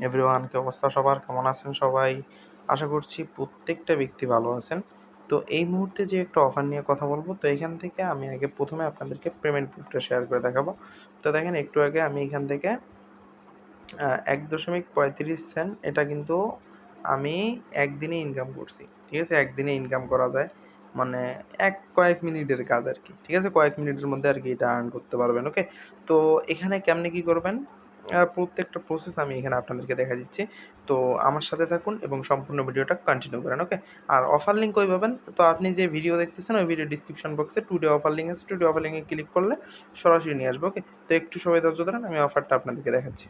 Everyone, কি অবস্থা সবার? কেমন আছেন সবাই? আশা করছি প্রত্যেকটা ব্যক্তি ভালো আছেন। তো এই মুহূর্তে যে একটা অফার নিয়ে কথা বলবো, তো এখান থেকে আমি আগে ১ম এ আপনাদেরকে পেমেন্ট প্রুফটা শেয়ার করে দেখাবো। তো দেখেন, একটু আগে আমি এখান থেকে ১.৩৫ এটা কিন্তু আমি একদিনে ইনকাম করছি। ঠিক আছে? একদিনে ইনকাম করা যায়। মানে কয়েক মিনিটের কাজ আরকি। ঠিক আছে? কয়েক মিনিটের মধ্যে আরকি এটা আর্ন করতে পারবেন। ওকে? তো এখানে কেমনে কি করবেন? প্রত্যেকটা প্রসেস আমি এখানে আপনাদেরকে দেখায় দিচ্ছি। তো আমার সাথে থাকুন এবং সম্পূর্ণ ভিডিওটা কন্টিনিউ করেন। ওকে? আর অফার লিঙ্ক কই পাবেন? তো আপনি যে ভিডিও দেখতেছেন ওই ভিডিওর ডেসক্রিপশন বক্সে টুডে অফার লিঙ্ক আছে। টুডে অফার লিঙ্কে ক্লিক করলে সরাসরি নিয়ে আসবে। ওকে? তো একটু সময় ধৈর্য ধরেন, আমি অফারটা আপনাদেরকে দেখাচ্ছি।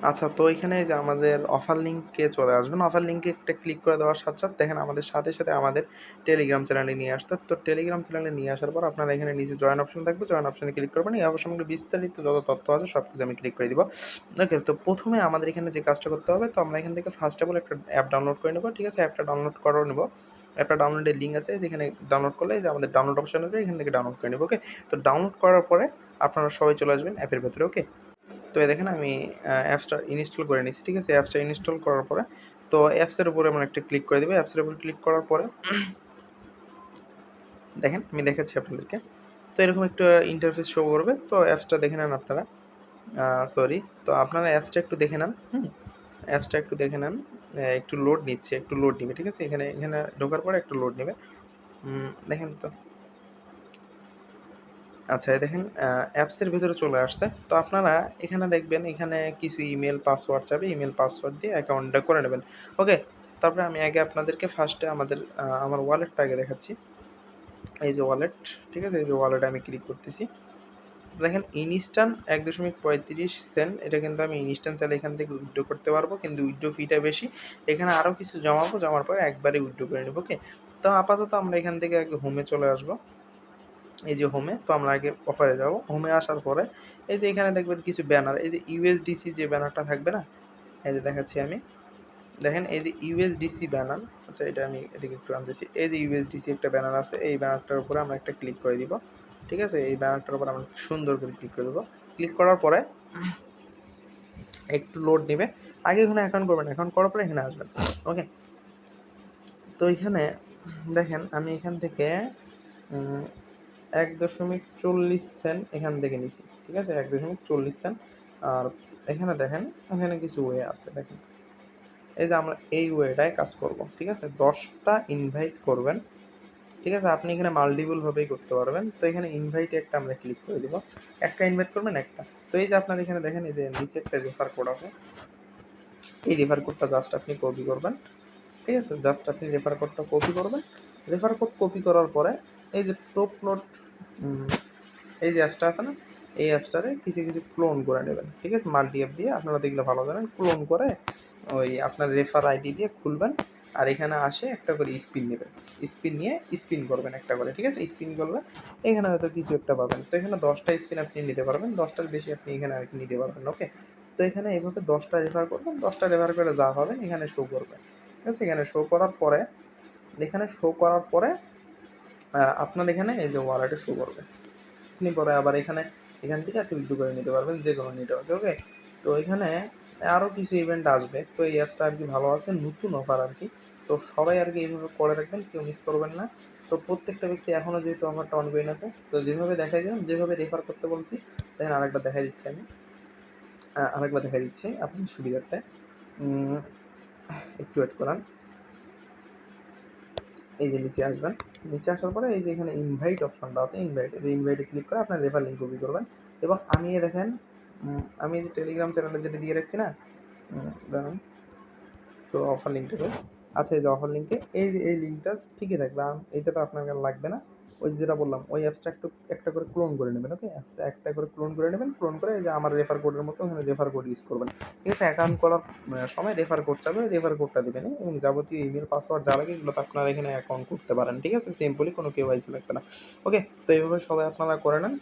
আচ্ছা, তো এখানে এই যে আমাদের অফার লিঙ্কে চলে আসবেন। অফার লিঙ্কে একটা ক্লিক করে দেওয়ার সাথে দেখেন আমাদের সাথে আমাদের টেলিগ্রাম চ্যানেলে নিয়ে আসতে হবে। তো টেলিগ্রাম চ্যানেলে নিয়ে আসার পর আপনারা এখানে নিচে জয়েন অপশন থাকবে। জয়েন অপশনে ক্লিক করবেন। এই অপশনগুলো বিস্তারিত যত তথ্য আছে সবকিছু আমি ক্লিক করে দিব। ওকে? তো ১ম এ আমাদের এখানে যে কাজটা করতে হবে, তো আমরা এখান থেকে ফার্স্ট অফ অল একটা অ্যাপ ডাউনলোড করে নেব। ঠিক আছে? অ্যাপটা ডাউনলোড করে নেব। অ্যাপটা ডাউনলোডের লিঙ্ক আছে যেখানে ডাউনলোড করলে এই যে আমাদের ডাউনলোড অপশন আসবে, এখান থেকে ডাউনলোড করে নেব। ওকে? তো ডাউনলোড করার পরে আপনারা সবাই চলে আসবেন অ্যাপের ভেতরে। ওকে? তো এই দেখেন আমি অ্যাপসটা ইনস্টল করে নিচ্ছি। ঠিক আছে? অ্যাপসটা ইনস্টল করার পরে তো অ্যাপসের উপরে আমরা একটা ক্লিক করে দিব। অ্যাপসের উপরে ক্লিক করার পরে দেখেন আমি দেখাচ্ছি আপনাদেরকে। তো এরকম একটা ইন্টারফেস শো করবে। তো অ্যাপসটা দেখে নেন আপনারা। সরি, তো আপনারা অ্যাপসটা একটু দেখে নেন। অ্যাপসটা একটু দেখে নেন। একটু লোড নিচ্ছে, একটু লোড নিবে। ঠিক আছে? এখানে ঢোকার পরে একটু লোড নিবে। দেখেন তো। আচ্ছা, এই দেখেন অ্যাপসের ভিতরে চলে আসছে। তো আপনারা এখানে দেখবেন এখানে কিছু ইমেল পাসওয়ার্ড চাবে। ইমেল পাসওয়ার্ড দিয়ে অ্যাকাউন্টটা করে নেবেন। ওকে? তারপরে আমি আগে আপনাদেরকে ফার্স্টে আমার ওয়ালেটটা আগে দেখাচ্ছি। এই যে ওয়ালেট, ঠিক আছে? এই যে ওয়ালেটে আমি ক্লিক করতেছি। দেখেন ইনস্ট্যান্ট ১.৩৫ এটা কিন্তু আমি ইনস্ট্যান্ট চাইলে এখান থেকে উইথড্র করতে পারবো। কিন্তু উইথড্র ফিটা বেশি। এখানে আরও কিছু জমাবো, জমার পরে একবারে উইথড্র করে নেবো। ওকে? তো আপাতত আমরা এখান থেকে আগে হোমে চলে আসবো। এই যে হোমে, তো আমরা আগে অফারে যাব। হোমে আসার পরে এই যে এখানে দেখবেন কিছু ব্যানার, এই যে ইউএসডিসি যে ব্যানারটা থাকবে না? এই যে দেখাচ্ছি আমি। দেখেন এই যে ইউএসডিসি ব্যানার, আচ্ছা এটা আমি এদিকে একটু আনতেছি। এই যে ইউএসডিসি একটা ব্যানার আছে, এই ব্যানারটার উপরে আমরা একটা ক্লিক করে দিব। ঠিক আছে? এই ব্যানারটার উপর আমরা সুন্দর করে ক্লিক করে দেবো। ক্লিক করার পরে একটু লোড নেবে। আগে এখানে অ্যাকাউন্ট করবেন, অ্যাকাউন্ট করার পরে এখানে আসবেন। ওকে? তো এখানে দেখেন আমি এখান থেকে ১.৪০ এখান থেকে নিছি। ঠিক আছে? ১.৪০। আর এখানে দেখেন, এখানে কিছু ওয়ে আছে দেখেন। এই যে আমরা এই ওয়েটায় কাজ করব। ঠিক আছে? ১০ টা ইনভাইট করবেন। ঠিক আছে? আপনি এখানে মাল্টিপল ভাবেই করতে পারবেন। তো এখানে ইনভাইটে একটা আমরা ক্লিক করে দিব। একটা ইনভাইট করবেন একটা। তো এই যে আপনার এখানে দেখেন এই যে নিচে একটা রেফার কোড আছে। এই রেফার কোডটা জাস্ট আপনি কপি করবেন। ঠিক আছে? জাস্ট আপনি রেফার কোডটা কপি করবেন। রেফার কোড কপি করার পরে এই যে টপ নোট এই যে অ্যাপসটা আছে না? এই অ্যাপসটারে কিছু ক্লোন করে নেবেন। ঠিক আছে? মাল্টি অ্যাপ দিয়ে আপনারা তো এগুলো ভালো জানেন। ক্লোন করে ওই আপনার রেফার আইডি দিয়ে খুলবেন। আর এখানে আসে একটা করে স্পিন নেবেন। স্পিন নিয়ে স্পিন করবেন একটা করে। ঠিক আছে? স্পিন করলে এখানে হয়তো কিছু একটা পাবেন। তো এখানে ১০ টা স্পিন আপনি নিতে পারবেন। ১০ টার বেশি আপনি এখানে আরকি নিতে পারবেন। ওকে? তো এখানে এভাবে ১০ টা রেফার করবেন। ১০ টা রেফার করে যা পাবেন এখানে শো করবে। ঠিক আছে? এখানে শো করার পরে আপনার এখানে এই যে ওয়ালেটে শো করবে। আপনি পরে আবার এখান থেকে আপনি উইথড্র করে নিতে পারবেন যেকোনো নেটওয়ার্কে। ওকে? তো এখানে আরও কিছু ইভেন্ট আসবে। তো এই অ্যাপসটা আরকি ভালো আছে, নতুন অফার আরকি। তো সবাই আরকি এইভাবে করে রাখবেন, কেউ মিস করবেন না। তো প্রত্যেকটা ব্যক্তি এখনও যেহেতু অফারটা অনগোইং আছে, তো যেভাবে দেখাই দিলাম, যেভাবে রেফার করতে বলছি, দেখেন আরেকবার দেখাই দিচ্ছি আমি। আরেকবার দেখাই দিচ্ছি আপনার সুবিধার্থে। উম একটু ওয়েট করান। এই যে নিচে আসবেন। নিচে আসার পরে এই যে এখানে ইনভাইট অপশনটা আছে, ইনভাইটে ক্লিক করে আপনার রেফার লিঙ্ক কপি করবেন। এবং আমি দেখেন আমি এই যে টেলিগ্রাম চ্যানেলে যেটা দিয়ে রাখছি না? দাঁড়ান, তো অফার লিঙ্কটা কই? আচ্ছা, এই যে অফার লিঙ্কে এই যে এই লিঙ্কটা ঠিকই থাকবে। এইটা তো আপনার লাগবে না। ওই যে যেটা বললাম ওই অ্যাপসটা একটা করে ক্লোন করে নেবেন। ওকে? অ্যাপসটা একটা করে ক্লোন করে নেবেন। ক্লোন করে এই যে আমার রেফার কোডের মতো এখানে রেফার কোড ইউজ করবেন। ঠিক আছে? অ্যাকাউন্ট করার সময় রেফার কোড চাবে, রেফার কোডটা দিবেন এবং যাবতীয় ইমেল পাসওয়ার্ড যা লাগে এগুলো তো আপনারা এখানে অ্যাকাউন্ট করতে পারেন। ঠিক আছে? সিম্পলি কোনো কেওয়াইসি লাগবে না। ওকে? তো এইভাবে সবাই আপনারা করে নেন।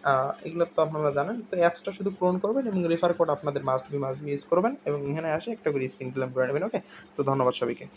এগুলো তো আপনারা জানেন। তো অ্যাপসটা শুধু ক্লোন করবেন এবং রেফার কোড আপনাদের মাস্ট বি ইউজ করবেন এবং এখানে আসে একটা করে স্পিন ক্লেম করে নেবেন। ওকে? তো ধন্যবাদ সবাইকে।